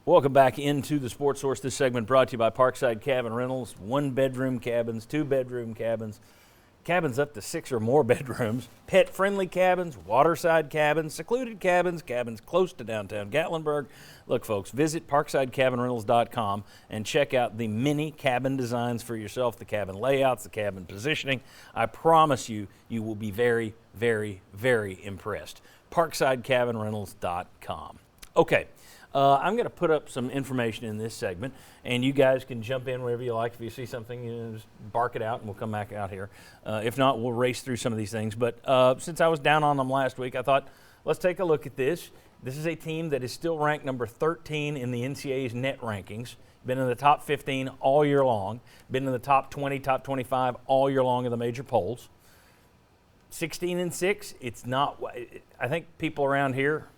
Welcome back into the Sports Source. This segment brought to you by Parkside Cabin Rentals. 1-bedroom cabins, 2-bedroom cabins, cabins up to 6 or more bedrooms, pet-friendly cabins, waterside cabins, secluded cabins, cabins close to downtown Gatlinburg. Look, folks, visit parksidecabinrentals.com and check out the many cabin designs for yourself, the cabin layouts, the cabin positioning. I promise you, you will be very, very, very impressed. parksidecabinrentals.com. Okay. I'm going to put up some information in this segment, and you guys can jump in wherever you like. If you see something, just bark it out, and we'll come back out here. If not, we'll race through some of these things. But since I was down on them last week, I thought, let's take a look at this. This is a team that is still ranked number 13 in the NCAA's net rankings. Been in the top 15 all year long. Been in the top 20, top 25 all year long in the major polls. 16-6. It's not. I think people around here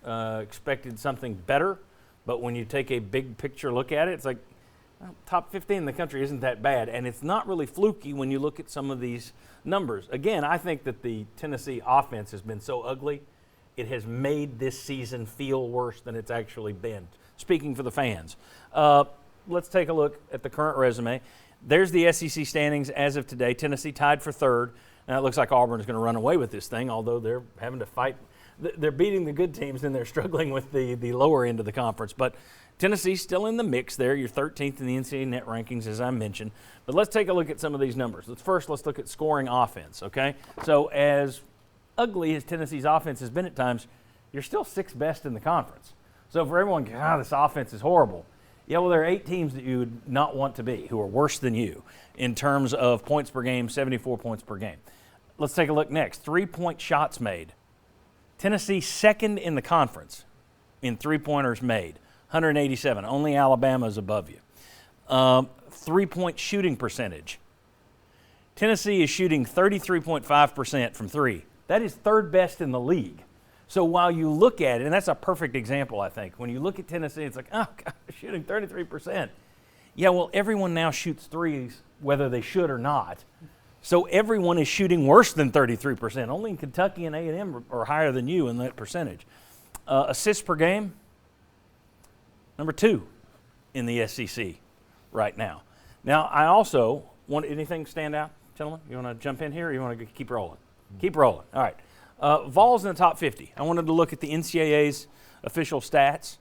expected something better. But when you take a big picture look at it, it's like, well, top 15 in the country isn't that bad. And it's not really fluky when you look at some of these numbers. Again, I think that the Tennessee offense has been so ugly, it has made this season feel worse than it's actually been, speaking for the fans. Let's take a look at the current resume. There's the SEC standings as of today. Tennessee tied for third. Now it looks like Auburn is going to run away with this thing, although they're having to fight. They're beating the good teams, and they're struggling with the lower end of the conference. But Tennessee's still in the mix there. You're 13th in the NCAA net rankings, as I mentioned. But let's take a look at some of these numbers. Let's look at scoring offense, okay? So as ugly as Tennessee's offense has been at times, you're still 6th best in the conference. So for everyone, this offense is horrible. Yeah, well, there are 8 teams that you would not want to be who are worse than you in terms of points per game, 74 points per game. Let's take a look next. 3-point shots made. Tennessee second in the conference in three-pointers made, 187. Only Alabama's above you. 3-point shooting percentage. Tennessee is shooting 33.5% from three. That is 3rd best in the league. So while you look at it, and that's a perfect example, I think. When you look at Tennessee, it's like, oh, God, shooting 33%. Yeah, well, everyone now shoots threes, whether they should or not. So everyone is shooting worse than 33%. Only in Kentucky and A&M are higher than you in that percentage. Assists per game, number 2 in the SEC right now. Now, I also want anything stand out, gentlemen? You want to jump in here or you want to keep rolling? Keep rolling. All right. Vols in the top 50. I wanted to look at the NCAA's official stats.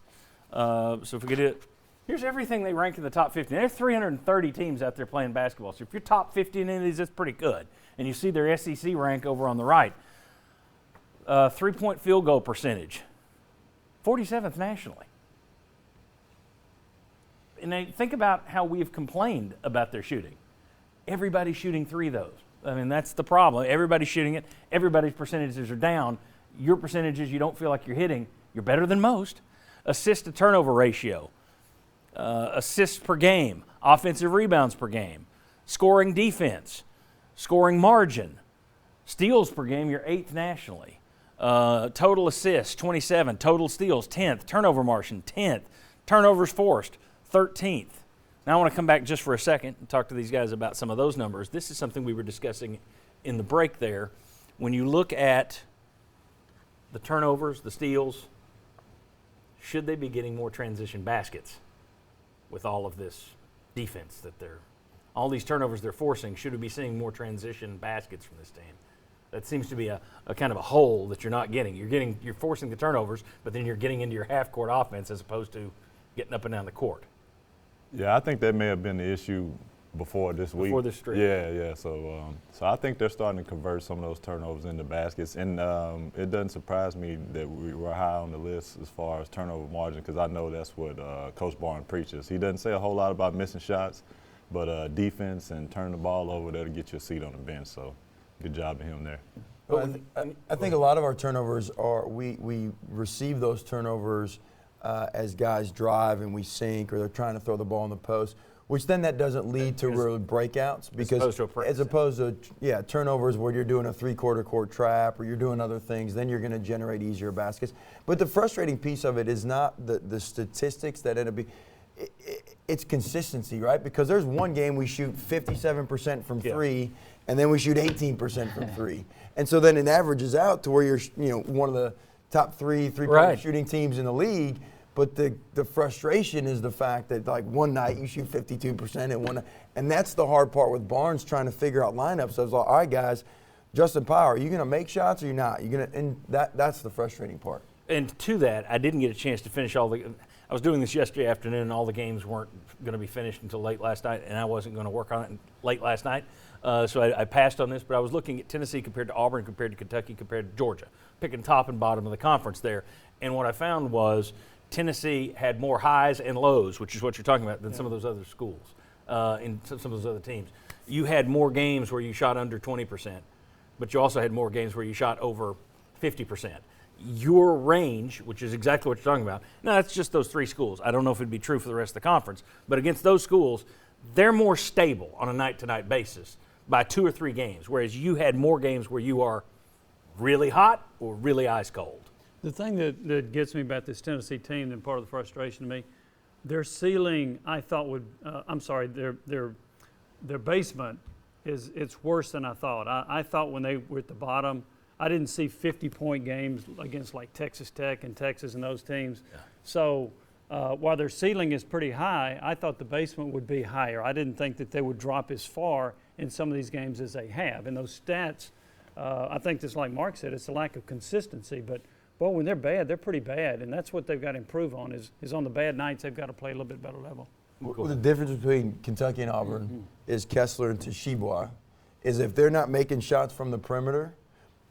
So if we could do it. Here's everything they rank in the top 50. There's 330 teams out there playing basketball. So if you're top 50 in any of these, that's pretty good. And you see their SEC rank over on the right. 3-point field goal percentage, 47th nationally. And they think about how we've complained about their shooting. Everybody's shooting 3 of those. I mean, that's the problem. Everybody's shooting it. Everybody's percentages are down. Your percentages you don't feel like you're hitting. You're better than most. Assist to turnover ratio. Assists per game, offensive rebounds per game, scoring defense, scoring margin, steals per game, you're 8th nationally. Total assists, 27. Total steals, 10th. Turnover margin, 10th. Turnovers forced, 13th. Now I want to come back just for a second and talk to these guys about some of those numbers. This is something we were discussing in the break there. When you look at the turnovers, the steals, should they be getting more transition baskets? With all of this defense all these turnovers they're forcing, should we be seeing more transition baskets from this team? That seems to be a kind of a hole that you're not getting. You're forcing the turnovers, but then you're getting into your half-court offense as opposed to getting up and down the court. Yeah, I think that may have been the issue before this week. Before this streak. Yeah. So I think they're starting to convert some of those turnovers into baskets. And it doesn't surprise me that we were high on the list as far as turnover margin, because I know that's what Coach Barnes preaches. He doesn't say a whole lot about missing shots, but defense and turning the ball over, that'll get you a seat on the bench. So good job to him there. Well, I think a lot of our turnovers are we receive those turnovers as guys drive and we sink, or they're trying to throw the ball in the post, which then that doesn't lead to real breakouts, because as opposed to turnovers where you're doing a 3/4 court trap or you're doing other things, then you're going to generate easier baskets. But the frustrating piece of it is not the statistics that end up being. It's consistency, right? Because there's one game we shoot 57% from three, and then we shoot 18% from three, and so then it averages out to where you're one of the top three-point Right. shooting teams in the league. But the frustration is the fact that like one night you shoot 52% and one night, and that's the hard part with Barnes trying to figure out lineups. So I was like, all right, guys, Justin Power, are you going to make shots or you're not? And that's the frustrating part. And to that, I didn't get a chance to finish all the. I was doing this yesterday afternoon, and all the games weren't going to be finished until late last night, and I wasn't going to work on it late last night. So I passed on this, but I was looking at Tennessee compared to Auburn, compared to Kentucky, compared to Georgia, picking top and bottom of the conference there. And what I found was Tennessee had more highs and lows, which is what you're talking about, than some of those other schools, in some of those other teams. You had more games where you shot under 20%, but you also had more games where you shot over 50%. Your range, which is exactly what you're talking about, now that's just those three schools. I don't know if it'd be true for the rest of the conference, but against those schools, they're more stable on a night-to-night basis by 2 or 3 games, whereas you had more games where you are really hot or really ice cold. The thing that gets me about this Tennessee team, and part of the frustration to me, their ceiling, I thought would, their basement it's worse than I thought. I thought when they were at the bottom, I didn't see 50-point games against like Texas Tech and Texas and those teams. Yeah. So while their ceiling is pretty high, I thought the basement would be higher. I didn't think that they would drop as far in some of these games as they have. And those stats, I think just like Mark said, it's a lack of consistency. But boy, when they're bad, they're pretty bad, and that's what they've got to improve on. Is on the bad nights they've got to play a little bit better level. Well, the difference between Kentucky and Auburn is Kessler and Toshiba. Is if they're not making shots from the perimeter,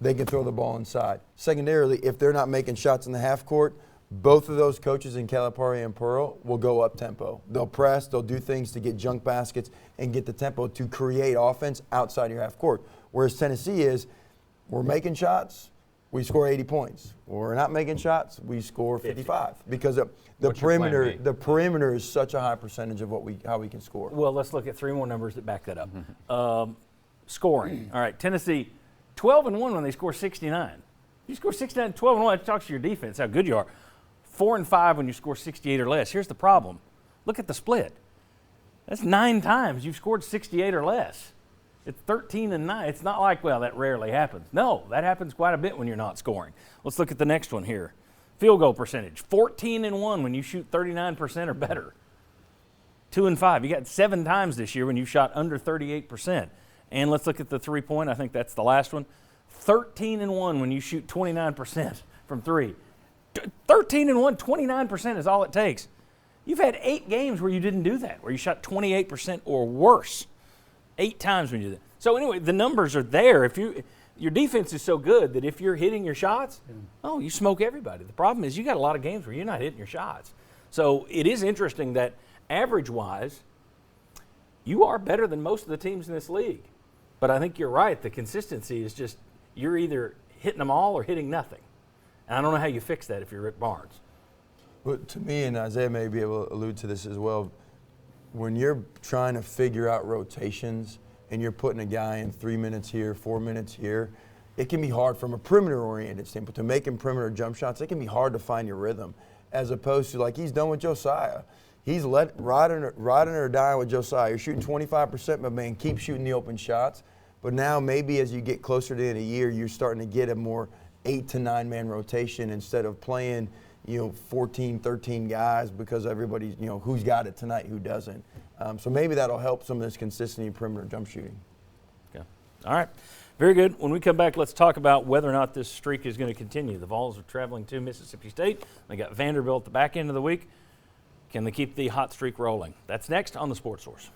they can throw the ball inside. Secondarily, if they're not making shots in the half court, both of those coaches in Calipari and Pearl will go up tempo. They'll press, they'll do things to get junk baskets and get the tempo to create offense outside your half court. Whereas Tennessee is, we're making shots, we score 80 points. We're not making shots, we score 55 because the perimeter is such a high percentage of how we can score. Well, let's look at 3 more numbers that back that up. Scoring. All right, Tennessee 12-1 when they score 69. You score 69, 12-1, that talks to your defense, how good you are. 4-5 when you score 68 or less. Here's the problem. Look at the split. That's 9 times you've scored 68 or less. It's 13-9. It's not like, well, that rarely happens. No, that happens quite a bit when you're not scoring. Let's look at the next one here. Field goal percentage, 14-1 when you shoot 39% or better. 2-5. You got 7 times this year when you shot under 38%. And let's look at the 3-point. I think that's the last one. 13-1 when you shoot 29% from 3. 13-1, 29% is all it takes. You've had 8 games where you didn't do that, where you shot 28% or worse. 8 times when you did that. So anyway, the numbers are there. If your defense is so good that if you're hitting your shots, you smoke everybody. The problem is you got a lot of games where you're not hitting your shots. So it is interesting that average-wise, you are better than most of the teams in this league. But I think you're right. The consistency is just you're either hitting them all or hitting nothing. And I don't know how you fix that if you're Rick Barnes. Well, to me, and Isaiah may be able to allude to this as well, when you're trying to figure out rotations and you're putting a guy in 3 minutes here, 4 minutes here, it can be hard from a perimeter-oriented standpoint. To making perimeter jump shots, it can be hard to find your rhythm, as opposed to like he's done with Josiah. He's riding or dying with Josiah. You're shooting 25%, but man, keep shooting the open shots. But now maybe as you get closer to the end of the year, you're starting to get a more 8 to 9 man rotation instead of playing 14, 13 guys because everybody's, who's got it tonight, who doesn't. So maybe that'll help some of this consistency in perimeter jump shooting. Okay. All right. Very good. When we come back, let's talk about whether or not this streak is going to continue. The Vols are traveling to Mississippi State. They got Vanderbilt at the back end of the week. Can they keep the hot streak rolling? That's next on the Sports Source.